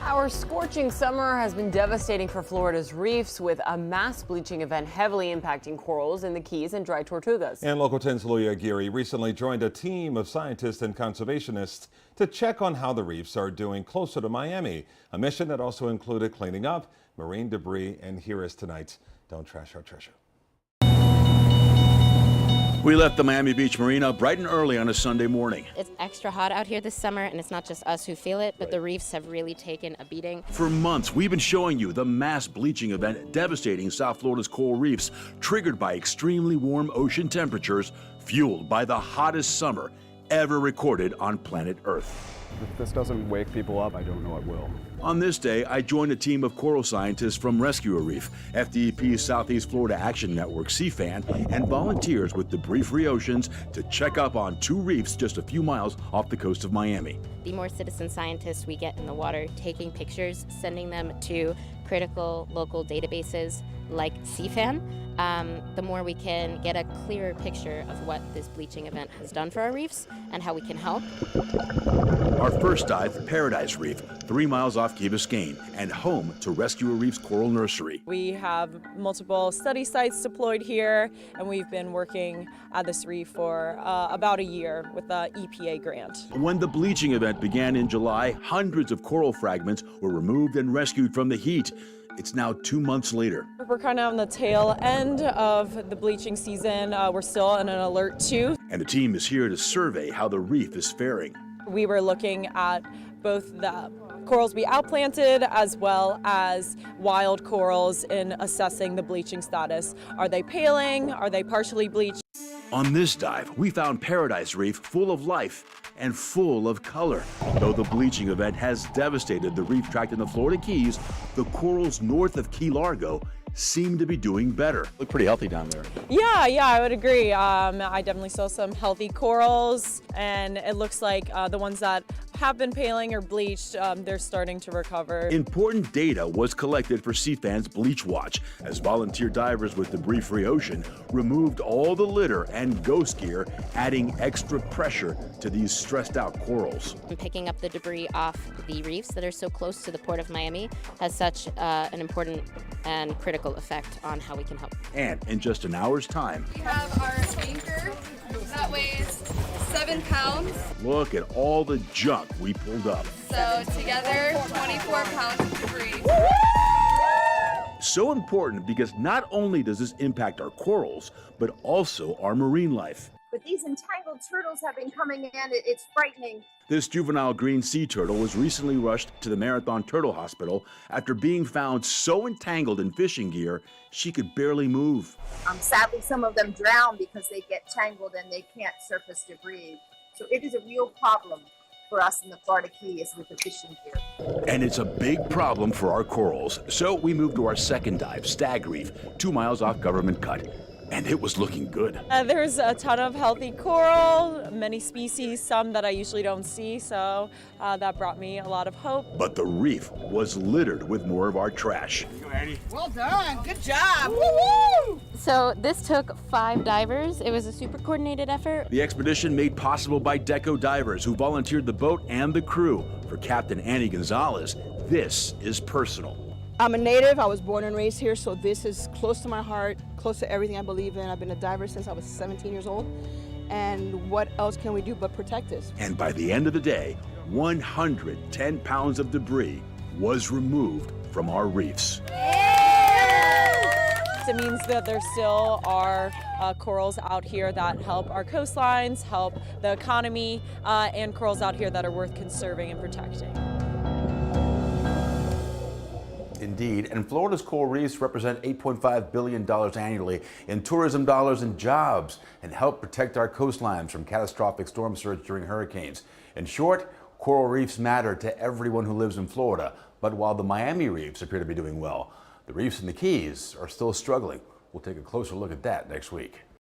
Our scorching summer has been devastating for Florida's reefs, with a mass bleaching event heavily impacting corals in the Keys and dry Tortugas. And Local 10's Louis Aguirre recently joined a team of scientists and conservationists to check on how the reefs are doing closer to Miami, a mission that also included cleaning up marine debris. And here is tonight's Don't Trash Our Treasure. We left the Miami Beach Marina bright and early on a Sunday morning. It's extra hot out here this summer, and it's not just us who feel it, but the reefs have really taken a beating. For months, we've been showing you the mass bleaching event devastating South Florida's coral reefs, triggered by extremely warm ocean temperatures, fueled by the hottest summer ever recorded on planet Earth. If this doesn't wake people up, I don't know what will. On this day, I joined a team of coral scientists from Rescue a Reef, FDEP's Southeast Florida Action Network, CFAN, and volunteers with Debris-Free Oceans to check up on two reefs just a few miles off the coast of Miami. The more citizen scientists we get in the water taking pictures, sending them to critical local databases like CFAN, the more we can get a clearer picture of what this bleaching event has done for our reefs and how we can help. Our first dive, Paradise Reef, 3 miles off Key Biscayne, and home to Rescue a Reef's coral nursery. We have multiple study sites deployed here, and we've been working at this reef for about a year with the EPA grant. When the bleaching event began in July, hundreds of coral fragments were removed and rescued from the heat. It's now 2 months later. We're kind of on the tail end of the bleaching season. We're still on an alert 2. And the team is here to survey how the reef is faring. We were looking at both the corals we outplanted as well as wild corals in assessing the bleaching status. Are they paling? Are they partially bleached? On this dive, we found Paradise Reef full of life and full of color. Though the bleaching event has devastated the reef tract in the Florida Keys, the corals north of Key Largo seem to be doing better. Look pretty healthy down there. Yeah, I would agree. I definitely saw some healthy corals, and it looks like the ones that have been paling or bleached, they're starting to recover. Important data was collected for CFAN's Bleach Watch as volunteer divers with Debris-Free Ocean removed all the litter and ghost gear, adding extra pressure to these stressed out corals. Picking up the debris off the reefs that are so close to the port of Miami has such an important and critical effect on how we can help. And in just an hour's time, we have our anchor that weighs 7 pounds. Look at all the junk we pulled up. So together, 24 pounds of debris. So important because not only does this impact our corals, but also our marine life. But these entangled turtles have been coming in. It's frightening. This juvenile green sea turtle was recently rushed to the Marathon Turtle Hospital after being found so entangled in fishing gear she could barely move. Sadly, some of them drown because they get tangled and they can't surface debris. So it is a real problem for us in the Florida Keys with the fishing gear. And it's a big problem for our corals. So we moved to our second dive, Stag Reef, 2 miles off Government Cut. And it was looking good. There's a ton of healthy coral, many species, some that I usually don't see, so that brought me a lot of hope. But the reef was littered with more of our trash. Well done, good job, woo-woo! So this took 5 divers. It was a super coordinated effort. The expedition made possible by Deco divers who volunteered the boat and the crew. For Captain Annie Gonzalez, this is personal. I'm a native, I was born and raised here, so this is close to my heart, close to everything I believe in. I've been a diver since I was 17 years old. And what else can we do but protect this? And by the end of the day, 110 pounds of debris was removed from our reefs. It means that there still are corals out here that help our coastlines, help the economy, and corals out here that are worth conserving and protecting. Indeed, and Florida's coral reefs represent $8.5 billion annually in tourism dollars and jobs, and help protect our coastlines from catastrophic storm surge during hurricanes. In short, coral reefs matter to everyone who lives in Florida. But while the Miami reefs appear to be doing well, the reefs in the Keys are still struggling. We'll take a closer look at that next week.